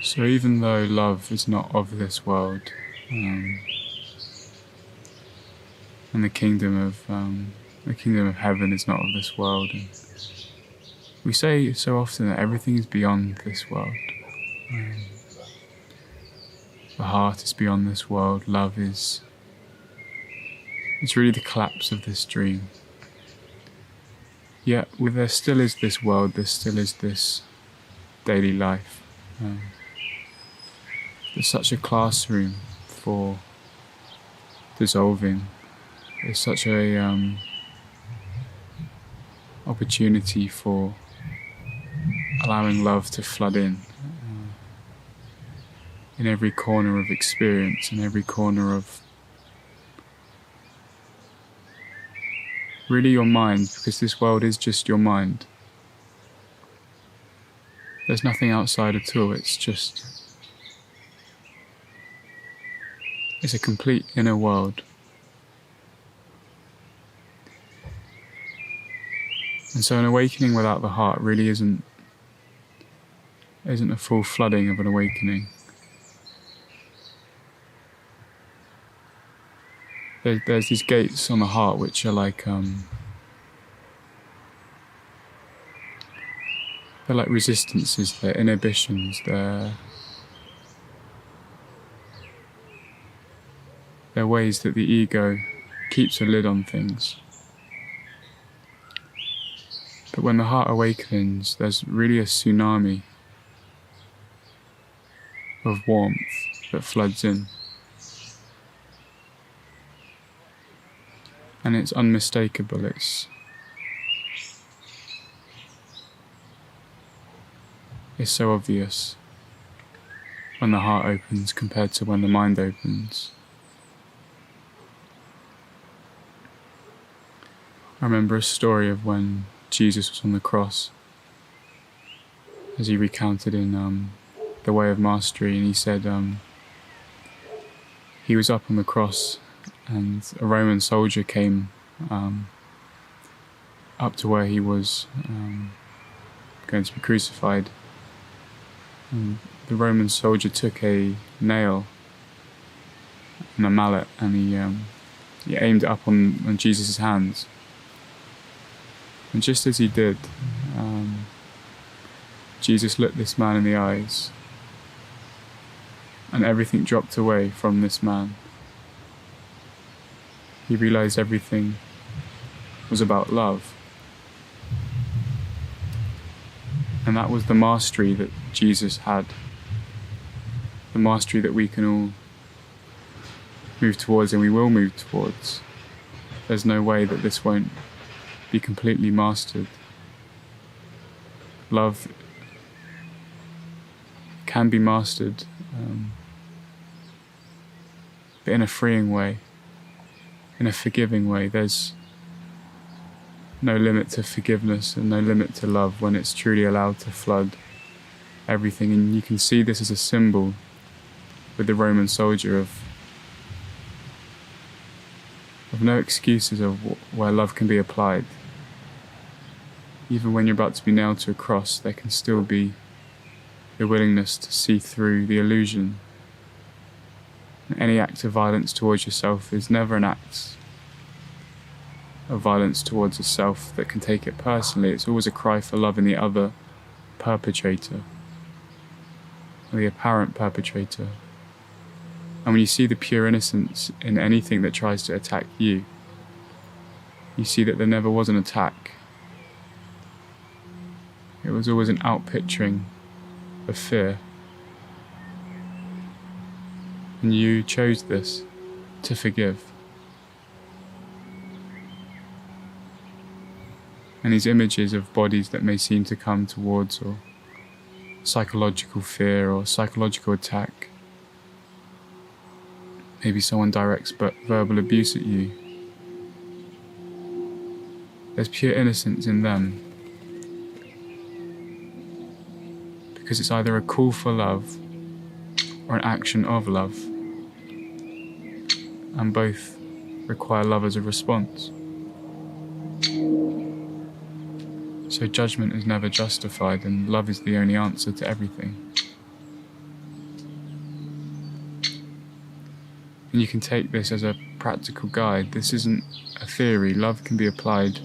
So even though love is not of this world, and the kingdom of heaven is not of this world, and we say so often that everything is beyond this world. The heart is beyond this world. Love is. It's really the collapse of this dream. Yet, there still is this world. There still is this daily life. There's such a classroom for dissolving. There's such a opportunity for allowing love to flood in every corner of experience, in every corner of really your mind, because this world is just your mind. There's nothing outside at all. It's a complete inner world. And so an awakening without the heart really isn't a full flooding of an awakening. There's these gates on the heart which are like they're like resistances, they're inhibitions, they're ways that the ego keeps a lid on things. But when the heart awakens, there's really a tsunami of warmth that floods in. And it's unmistakable. It's so obvious when the heart opens compared to when the mind opens. I remember a story of when Jesus was on the cross, as he recounted in The Way of Mastery, and he said he was up on the cross and a Roman soldier came up to where he was going to be crucified. And the Roman soldier took a nail and a mallet and he aimed it up on Jesus' hands. And just as he did, Jesus looked this man in the eyes, and everything dropped away from this man. He realized everything was about love. And that was the mastery that Jesus had. The mastery that we can all move towards, and we will move towards. There's no way that this won't be completely mastered. Love can be mastered, but in a freeing way, in a forgiving way. There's no limit to forgiveness and no limit to love when it's truly allowed to flood everything. And you can see this as a symbol with the Roman soldier of no excuses of where love can be applied. Even when you're about to be nailed to a cross, there can still be the willingness to see through the illusion. Any act of violence towards yourself is never an act of violence towards a self that can take it personally. It's always a cry for love in the other perpetrator, or the apparent perpetrator. And when you see the pure innocence in anything that tries to attack you, you see that there never was an attack. It was always an outpicturing of fear. And you chose this to forgive. And these images of bodies that may seem to come towards, or psychological fear or psychological attack, maybe someone directs verbal abuse at you. There's pure innocence in them. Because it's either a call for love or an action of love. And both require love as a response. So judgment is never justified, and love is the only answer to everything. And you can take this as a practical guide. This isn't a theory. Love can be applied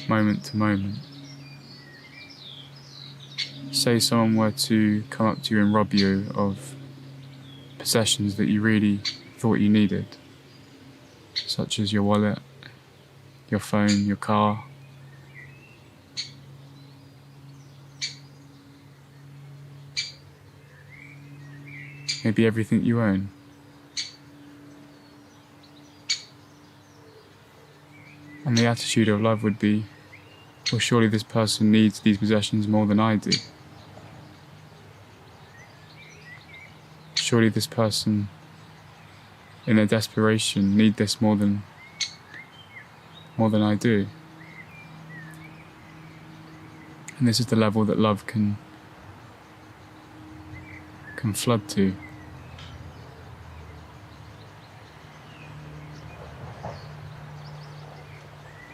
moment to moment. Say someone were to come up to you and rob you of possessions that you really thought you needed, such as your wallet, your phone, your car. Maybe everything you own. And the attitude of love would be, well, surely this person needs these possessions more than I do. Surely this person, in their desperation, need this more than I do. And this is the level that love can flood to.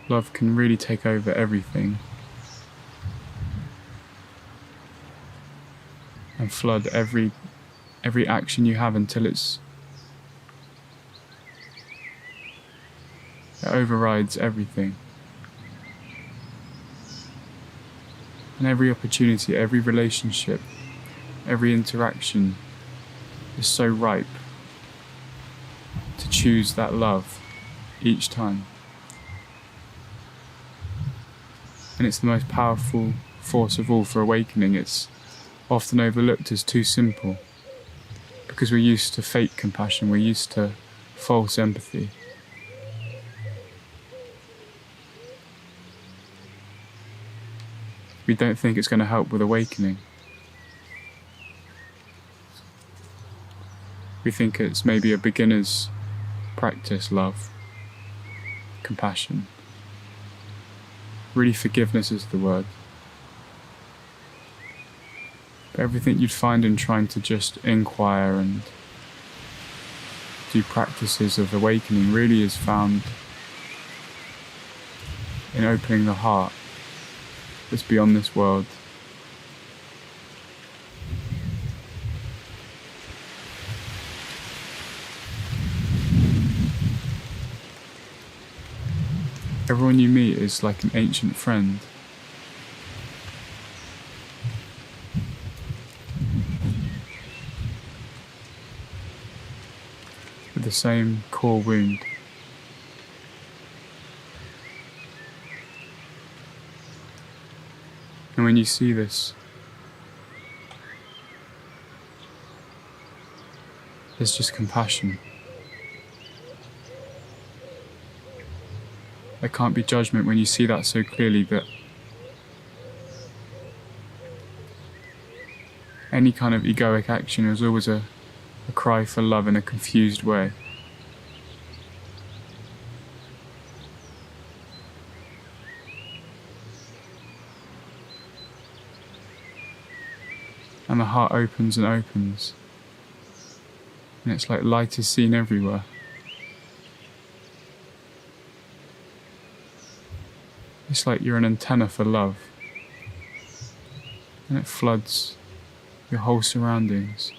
Love can really take over everything and flood every action you have until it overrides everything. And every opportunity, every relationship, every interaction is so ripe to choose that love each time. And it's the most powerful force of all for awakening. It's often overlooked as too simple because we're used to fake compassion, we're used to false empathy. We don't think it's going to help with awakening. We think it's maybe a beginner's practice, love, compassion. Really, forgiveness is the word. But everything you'd find in trying to just inquire and do practices of awakening really is found in opening the heart that's beyond this world. Everyone you meet is like an ancient friend. With the same core wound. And when you see this, there's just compassion. There can't be judgment when you see that so clearly, that any kind of egoic action is always a cry for love in a confused way. And the heart opens and opens, and it's like light is seen everywhere. It's like you're an antenna for love, and it floods your whole surroundings.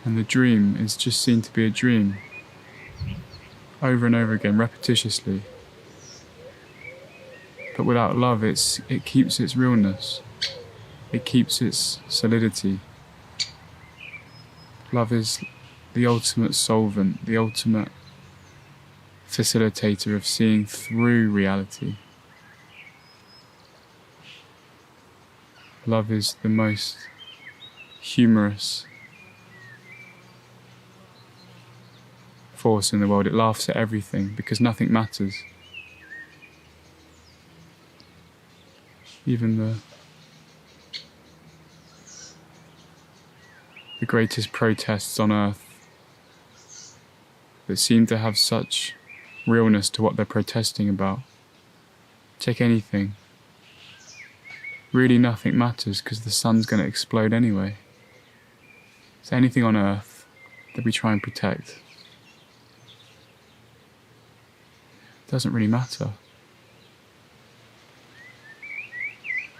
And the dream is just seen to be a dream, over and over again, repetitiously. But without love, it keeps its realness, it keeps its solidity. Love is the ultimate solvent, the ultimate facilitator of seeing through reality. Love is the most humorous force in the world. It laughs at everything because nothing matters. Even the greatest protests on earth that seem to have such realness to what they're protesting about. Take anything. Really nothing matters because the sun's going to explode anyway. So anything on earth that we try and protect doesn't really matter.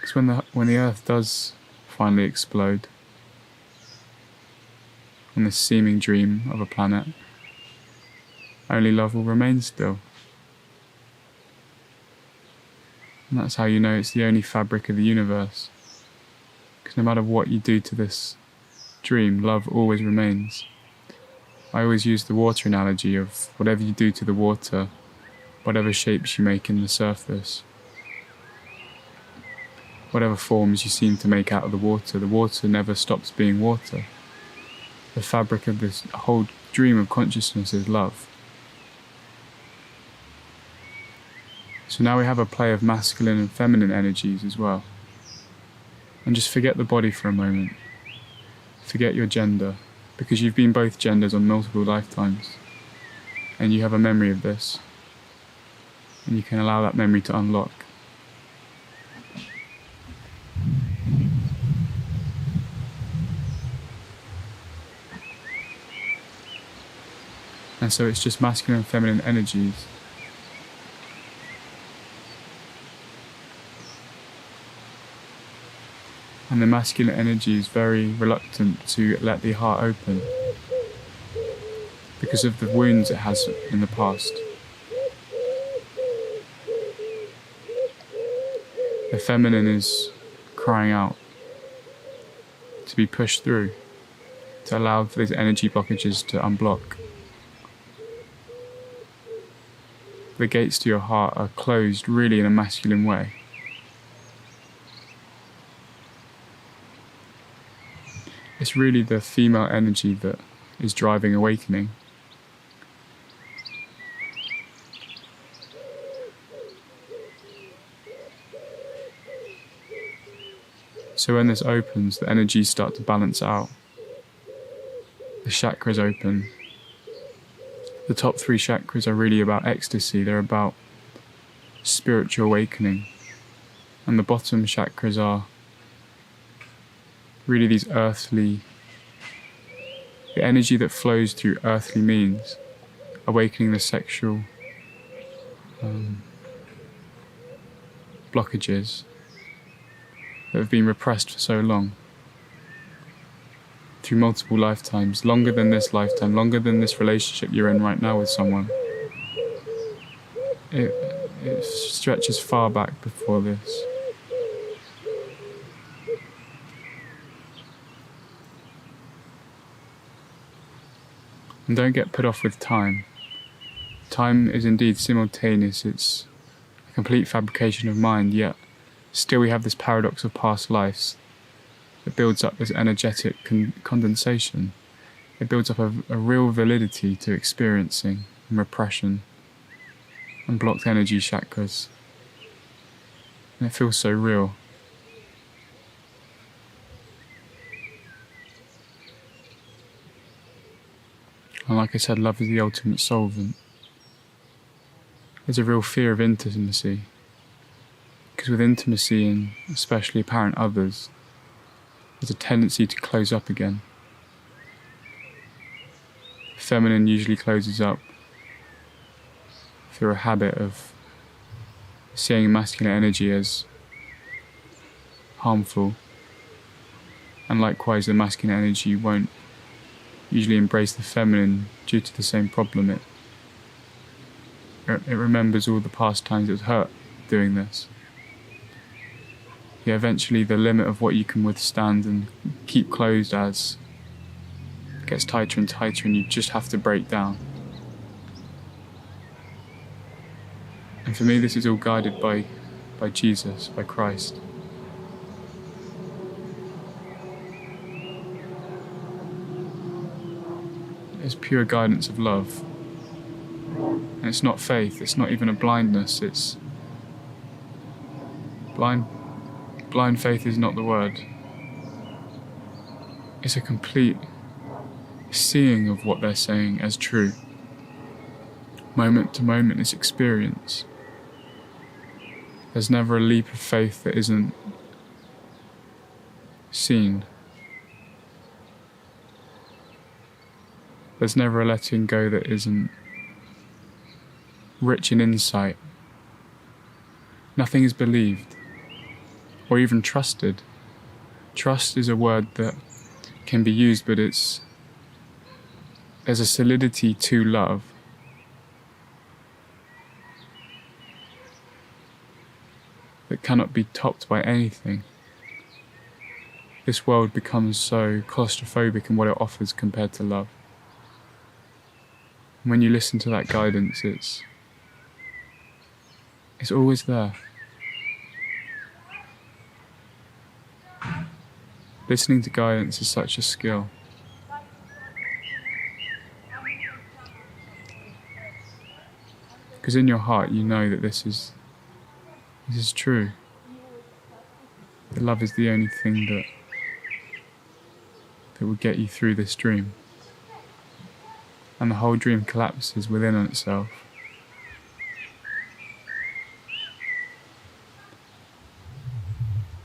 Because when the earth does finally explode, on this seeming dream of a planet, only love will remain still. And that's how you know it's the only fabric of the universe. Because no matter what you do to this dream, love always remains. I always use the water analogy of whatever you do to the water, whatever shapes you make in the surface, whatever forms you seem to make out of the water never stops being water. The fabric of this whole dream of consciousness is love. So now we have a play of masculine and feminine energies as well. And just forget the body for a moment. Forget your gender, because you've been both genders on multiple lifetimes. And you have a memory of this. And you can allow that memory to unlock. And so it's just masculine and feminine energies. And the masculine energy is very reluctant to let the heart open because of the wounds it has in the past. The feminine is crying out to be pushed through, to allow for these energy blockages to unblock. The gates to your heart are closed really in a masculine way. It's really the female energy that is driving awakening. So when this opens, the energies start to balance out. The chakras open. The top 3 chakras are really about ecstasy, they're about spiritual awakening. And the bottom chakras are really these earthly, the energy that flows through earthly means, awakening the sexual blockages that have been repressed for so long, through multiple lifetimes, longer than this lifetime, longer than this relationship you're in right now with someone. It stretches far back before this. And don't get put off with time. Time is indeed simultaneous, it's a complete fabrication of mind, yet still we have this paradox of past lives that builds up this energetic condensation. It builds up a real validity to experiencing and repression and blocked energy chakras. And it feels so real. And like I said, love is the ultimate solvent. There's a real fear of intimacy. Because with intimacy and especially apparent others, there's a tendency to close up again. Feminine usually closes up through a habit of seeing masculine energy as harmful. And likewise, the masculine energy won't usually embrace the feminine due to the same problem. It remembers all the past times it was hurt doing this. Yeah, eventually the limit of what you can withstand and keep closed as gets tighter and tighter, and you just have to break down. And for me, this is all guided by Jesus, by Christ. It's pure guidance of love. And it's not faith, it's not even a blindness, it's blind faith is not the word. It's a complete seeing of what they're saying as true. Moment to moment it's experience. There's never a leap of faith that isn't seen. There's never a letting go that isn't rich in insight. Nothing is believed or even trusted. Trust is a word that can be used, but it's there's a solidity to love that cannot be topped by anything. This world becomes so claustrophobic in what it offers compared to love. And when you listen to that guidance, it's always there. Listening to guidance is such a skill. Because in your heart you know that this is true. That love is the only thing that will get you through this dream. And the whole dream collapses within on itself.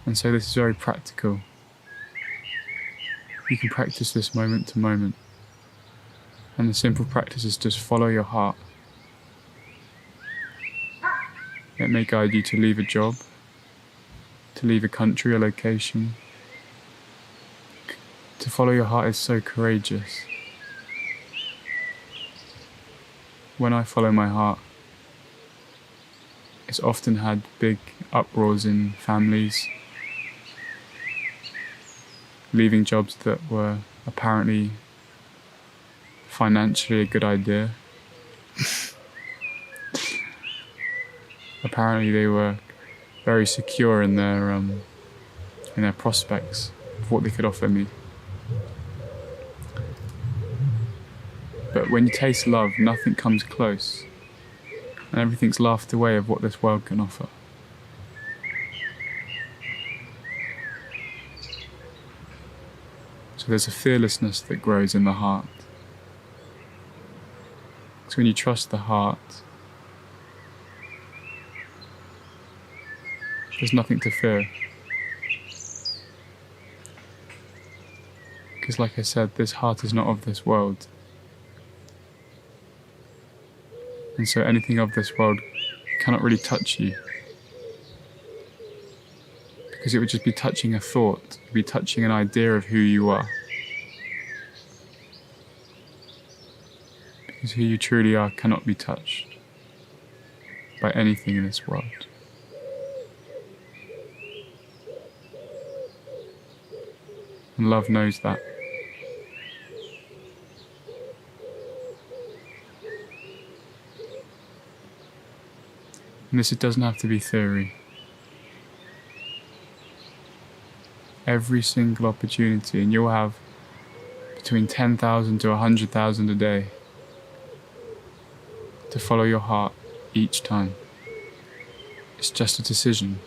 And so this is very practical. You can practice this moment to moment. And the simple practice is just follow your heart. It may guide you to leave a job, to leave a country or location. To follow your heart is so courageous. When I follow my heart, it's often had big uproars in families, leaving jobs that were apparently financially a good idea. Apparently they were very secure in their prospects of what they could offer me. But when you taste love, nothing comes close, and everything's laughed away of what this world can offer. So there's a fearlessness that grows in the heart. So when you trust the heart, there's nothing to fear. Because like I said, this heart is not of this world. And so anything of this world cannot really touch you. Because it would just be touching a thought, it would be touching an idea of who you are. Because who you truly are cannot be touched by anything in this world. And love knows that. And this, it doesn't have to be theory. Every single opportunity, and you'll have between 10,000 to 100,000 a day to follow your heart each time. It's just a decision.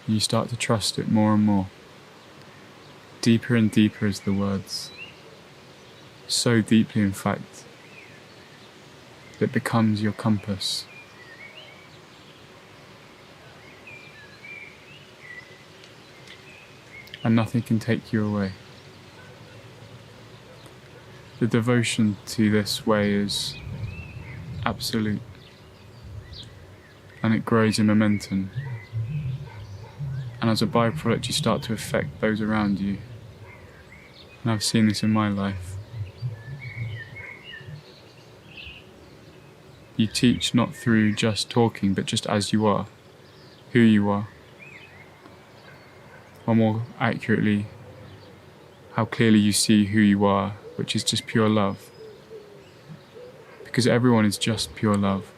And you start to trust it more and more. Deeper and deeper is the words. So deeply, in fact, that it becomes your compass. And nothing can take you away. The devotion to this way is absolute, and it grows in momentum. And as a byproduct, you start to affect those around you. And I've seen this in my life. You teach not through just talking, but just as you are, who you are. Or more accurately, how clearly you see who you are, which is just pure love. Because everyone is just pure love.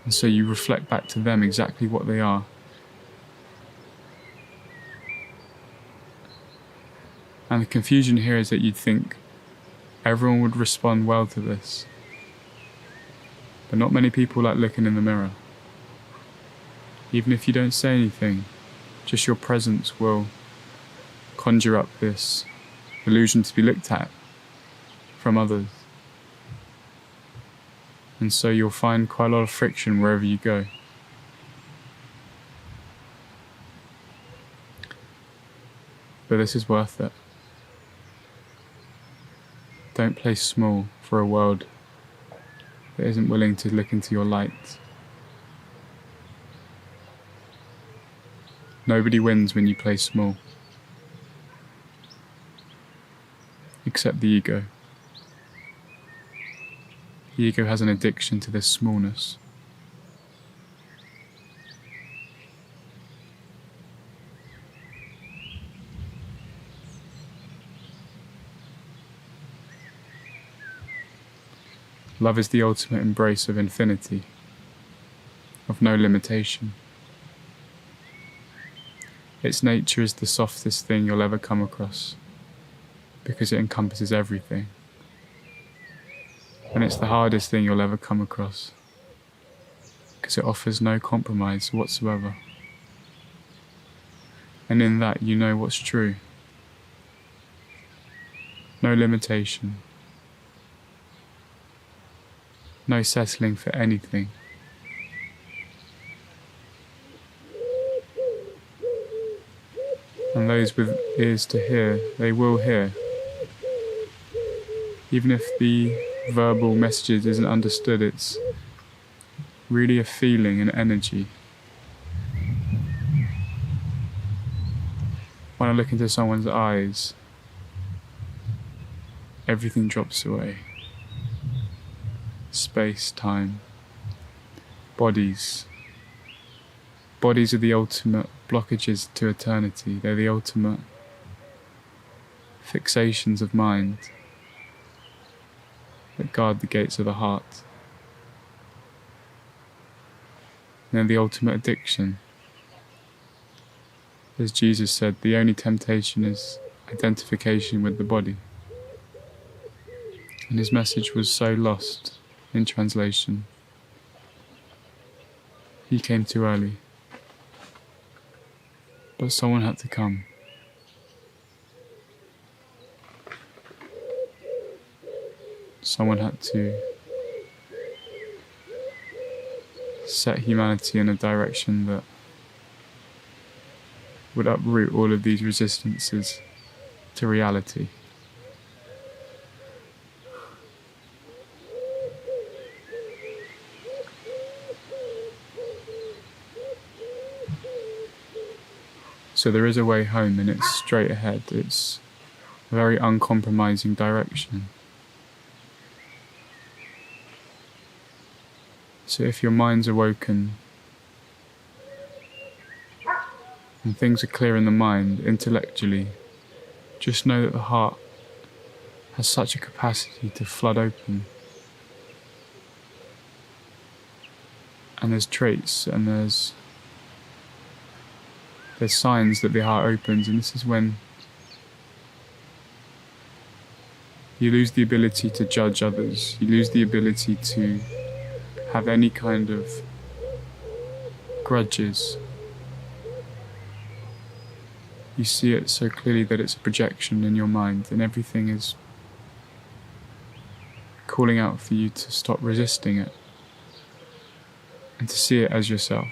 And so you reflect back to them exactly what they are. And the confusion here is that you'd think everyone would respond well to this. But not many people like looking in the mirror. Even if you don't say anything, just your presence will conjure up this illusion to be looked at from others. And so you'll find quite a lot of friction wherever you go. But this is worth it. Don't play small for a world that isn't willing to look into your light. Nobody wins when you play small, except the ego. The ego has an addiction to this smallness. Love is the ultimate embrace of infinity, of no limitation. Its nature is the softest thing you'll ever come across, because it encompasses everything. And it's the hardest thing you'll ever come across, because it offers no compromise whatsoever. And in that you know what's true. No limitation. No settling for anything. And those with ears to hear, they will hear. Even if the verbal message isn't understood, it's really a feeling, an energy. When I look into someone's eyes, everything drops away. Space, time, bodies. Bodies are the ultimate blockages to eternity. They're the ultimate fixations of mind that guard the gates of the heart. They're the ultimate addiction. As Jesus said, the only temptation is identification with the body. And his message was so lost in translation. He came too early. But someone had to come. Someone had to set humanity in a direction that would uproot all of these resistances to reality. So there is a way home, and it's straight ahead. It's a very uncompromising direction. So if your mind's awoken and things are clear in the mind intellectually, just know that the heart has such a capacity to flood open. And there's traits and there's signs that the heart opens, and this is when you lose the ability to judge others, you lose the ability to have any kind of grudges. You see it so clearly that it's a projection in your mind, and everything is calling out for you to stop resisting it and to see it as yourself.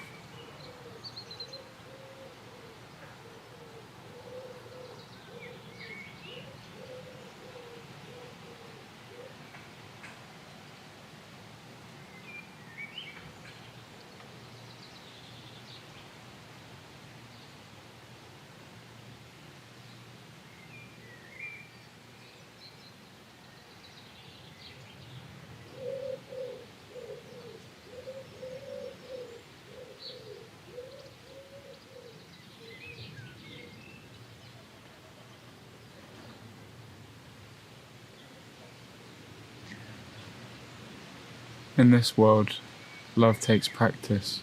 In this world, love takes practice,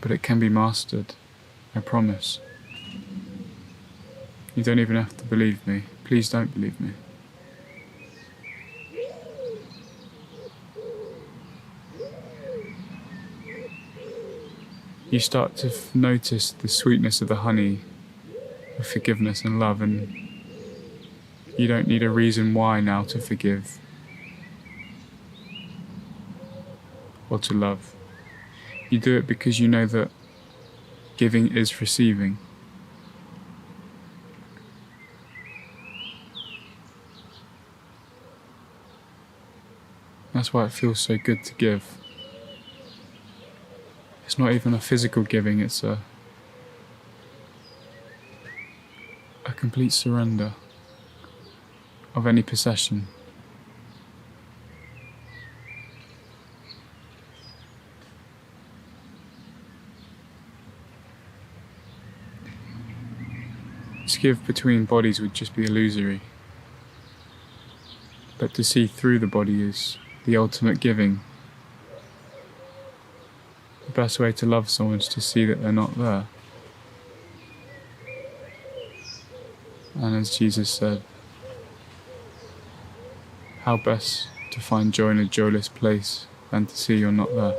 but it can be mastered, I promise. You don't even have to believe me. Please don't believe me. You start to notice the sweetness of the honey of forgiveness and love, and you don't need a reason why now to forgive or to love. You do it because you know that giving is receiving. That's why it feels so good to give. It's not even a physical giving, it's a complete surrender of any possession. To give between bodies would just be illusory, but to see through the body is the ultimate giving. The best way to love someone is to see that they're not there. And as Jesus said, how best to find joy in a joyless place than to see you're not there.